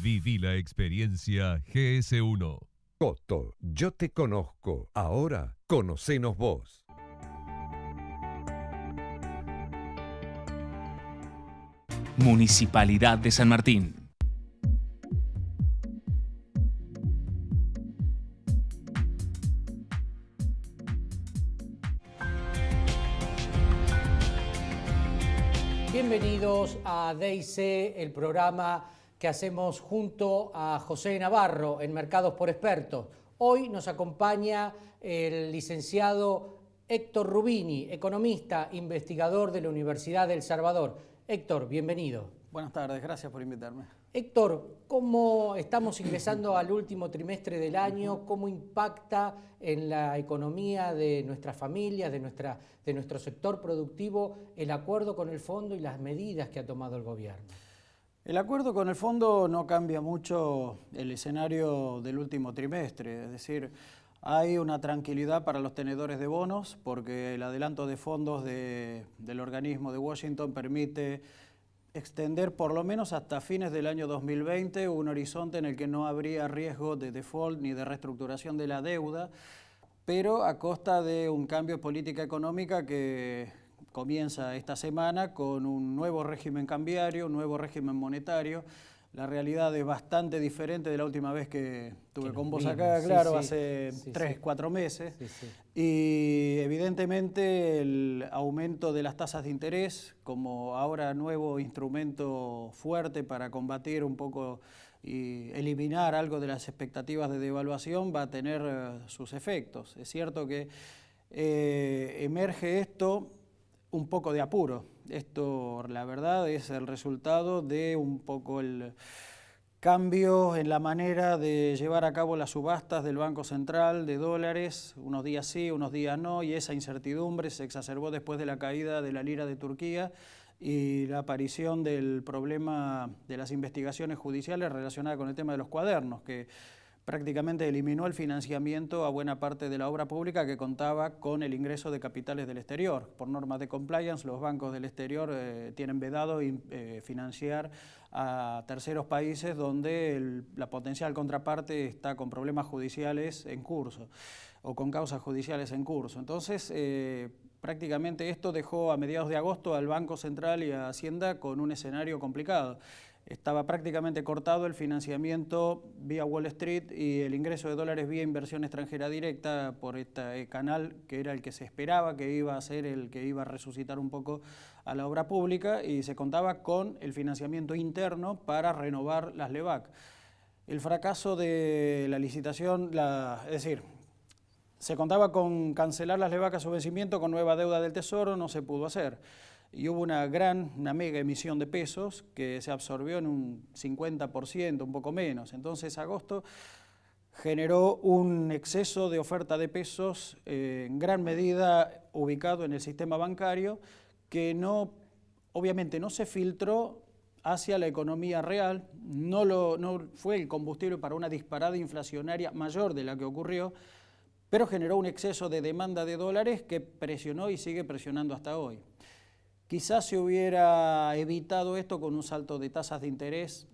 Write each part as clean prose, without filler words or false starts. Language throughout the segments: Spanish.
Viví la experiencia GS1. Coto, yo te conozco. Ahora, conocenos vos. Municipalidad de San Martín. Bienvenidos a DIC, el programa que hacemos junto a José Navarro en Mercados por Expertos. Hoy nos acompaña el licenciado Héctor Rubini, economista, investigador de la Universidad del Salvador. Héctor, bienvenido. Buenas tardes, gracias por invitarme. Héctor, ¿cómo estamos ingresando al último trimestre del año? ¿Cómo impacta en la economía de nuestras familias, de nuestro sector productivo, el acuerdo con el fondo y las medidas que ha tomado el gobierno? El acuerdo con el fondo no cambia mucho el escenario del último trimestre, es decir, hay una tranquilidad para los tenedores de bonos porque el adelanto de fondos del organismo de Washington permite extender por lo menos hasta fines del año 2020 un horizonte en el que no habría riesgo de default ni de reestructuración de la deuda, pero a costa de un cambio de política económica que comienza esta semana con un nuevo régimen cambiario, un nuevo régimen monetario. La realidad es bastante diferente de la última vez que estuve con vos acá, claro, hace 3-4 meses. Y evidentemente el aumento de las tasas de interés, como ahora nuevo instrumento fuerte para combatir un poco y eliminar algo de las expectativas de devaluación, va a tener sus efectos. Es cierto que emerge esto un poco de apuro. Esto, la verdad, es el resultado de un poco el cambio en la manera de llevar a cabo las subastas del Banco Central de dólares, unos días sí, unos días no, y esa incertidumbre se exacerbó después de la caída de la lira de Turquía y la aparición del problema de las investigaciones judiciales relacionadas con el tema de los cuadernos, que prácticamente eliminó el financiamiento a buena parte de la obra pública que contaba con el ingreso de capitales del exterior. Por normas de compliance, los bancos del exterior tienen vedado financiar a terceros países donde la potencial contraparte está con problemas judiciales en curso o con causas judiciales en curso. Entonces, prácticamente esto dejó a mediados de agosto al Banco Central y a Hacienda con un escenario complicado. Estaba prácticamente cortado el financiamiento vía Wall Street y el ingreso de dólares vía inversión extranjera directa por este canal que era el que se esperaba, que iba a ser el que iba a resucitar un poco a la obra pública, y se contaba con el financiamiento interno para renovar las LEVAC. El fracaso de la licitación, es decir, se contaba con cancelar las LEVAC a su vencimiento con nueva deuda del Tesoro, no se pudo hacer. Y hubo una mega emisión de pesos que se absorbió en un 50%, un poco menos. Entonces, agosto generó un exceso de oferta de pesos en gran medida ubicado en el sistema bancario que obviamente no se filtró hacia la economía real, no fue el combustible para una disparada inflacionaria mayor de la que ocurrió, pero generó un exceso de demanda de dólares que presionó y sigue presionando hasta hoy. Quizás se hubiera evitado esto con un salto de tasas de interés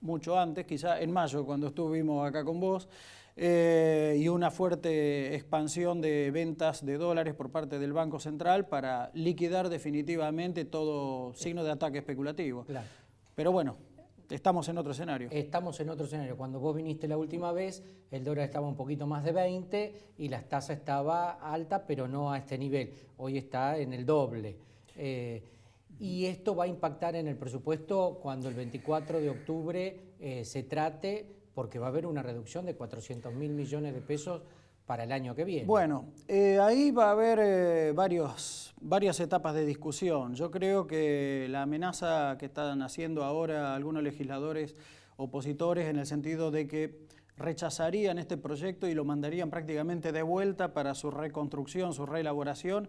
mucho antes, quizás en mayo cuando estuvimos acá con vos, y una fuerte expansión de ventas de dólares por parte del Banco Central para liquidar definitivamente todo signo de ataque especulativo. Claro. Pero bueno, estamos en otro escenario. Estamos en otro escenario. Cuando vos viniste la última vez, el dólar estaba un poquito más de 20 y la tasa estaba alta, pero no a este nivel. Hoy está en el doble. Y esto va a impactar en el presupuesto cuando el 24 de octubre se trate, porque va a haber una reducción de 400.000 millones de pesos para el año que viene. Bueno, ahí va a haber varias etapas de discusión. Yo creo que la amenaza que están haciendo ahora algunos legisladores opositores en el sentido de que rechazarían este proyecto y lo mandarían prácticamente de vuelta para su reconstrucción, su reelaboración,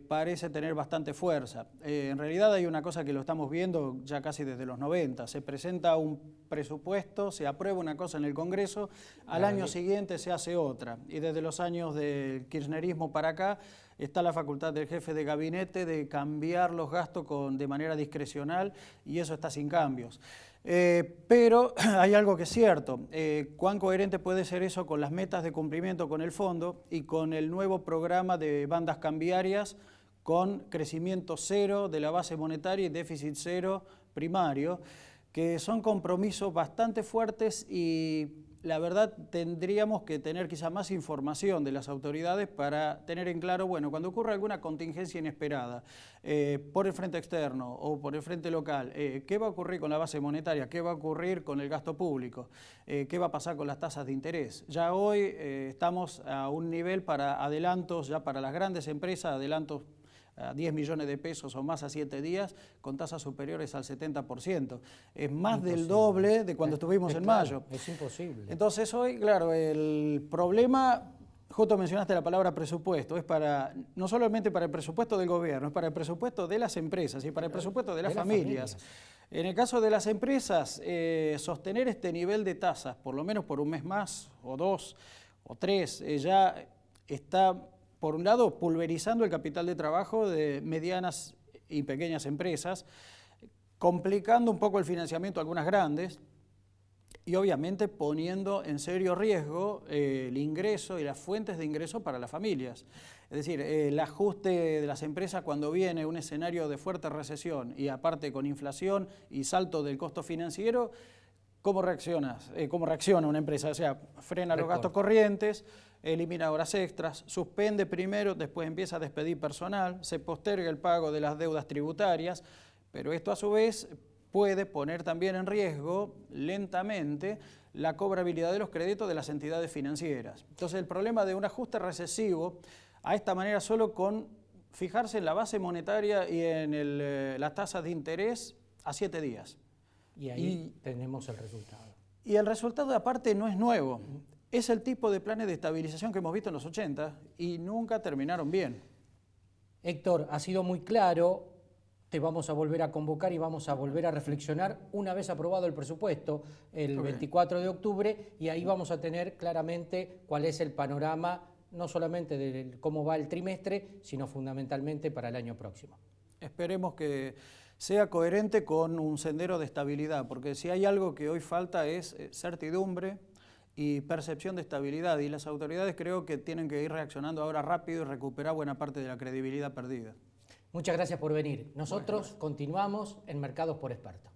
parece tener bastante fuerza. En realidad hay una cosa que lo estamos viendo ya casi desde los 90, se presenta un presupuesto, se aprueba una cosa en el Congreso, al año siguiente se hace otra, y desde los años del kirchnerismo para acá está la facultad del jefe de gabinete de cambiar los gastos de manera discrecional y eso está sin cambios. Pero hay algo que es cierto, ¿cuán coherente puede ser eso con las metas de cumplimiento con el fondo y con el nuevo programa de bandas cambiarias con crecimiento cero de la base monetaria y déficit cero primario, que son compromisos bastante fuertes y la verdad tendríamos que tener quizá más información de las autoridades para tener en claro, bueno, cuando ocurra alguna contingencia inesperada por el frente externo o por el frente local, ¿qué va a ocurrir con la base monetaria? ¿Qué va a ocurrir con el gasto público? ¿Qué va a pasar con las tasas de interés? Ya hoy estamos a un nivel para adelantos, ya para las grandes empresas, adelantos a 10 millones de pesos o más a 7 días, con tasas superiores al 70%. Es más del doble de cuando estuvimos en mayo. Es imposible. Entonces hoy, claro, el problema, justo mencionaste la palabra presupuesto, es no solamente para el presupuesto del gobierno, es para el presupuesto de las empresas y para el presupuesto de las familias. En el caso de las empresas, sostener este nivel de tasas, por lo menos por un mes más, o 2, o 3, ya está, por un lado, pulverizando el capital de trabajo de medianas y pequeñas empresas, complicando un poco el financiamiento a algunas grandes y obviamente poniendo en serio riesgo el ingreso y las fuentes de ingreso para las familias. Es decir, el ajuste de las empresas cuando viene un escenario de fuerte recesión y aparte con inflación y salto del costo financiero, ¿cómo reacciona una empresa? O sea, frena los gastos corrientes, elimina horas extras, suspende primero, después empieza a despedir personal, se posterga el pago de las deudas tributarias, pero esto a su vez puede poner también en riesgo lentamente la cobrabilidad de los créditos de las entidades financieras. Entonces el problema de un ajuste recesivo a esta manera solo con fijarse en la base monetaria y en las tasas de interés a 7 días. Y ahí tenemos el resultado. Y el resultado aparte no es nuevo. Es el tipo de planes de estabilización que hemos visto en los 80 y nunca terminaron bien. Héctor, ha sido muy claro, te vamos a volver a convocar y vamos a volver a reflexionar una vez aprobado el presupuesto el 24 de octubre y ahí vamos a tener claramente cuál es el panorama, no solamente de cómo va el trimestre, sino fundamentalmente para el año próximo. Esperemos que sea coherente con un sendero de estabilidad, porque si hay algo que hoy falta es certidumbre y percepción de estabilidad, y las autoridades creo que tienen que ir reaccionando ahora rápido y recuperar buena parte de la credibilidad perdida. Muchas gracias por venir. Nosotros continuamos en Mercados por Experto.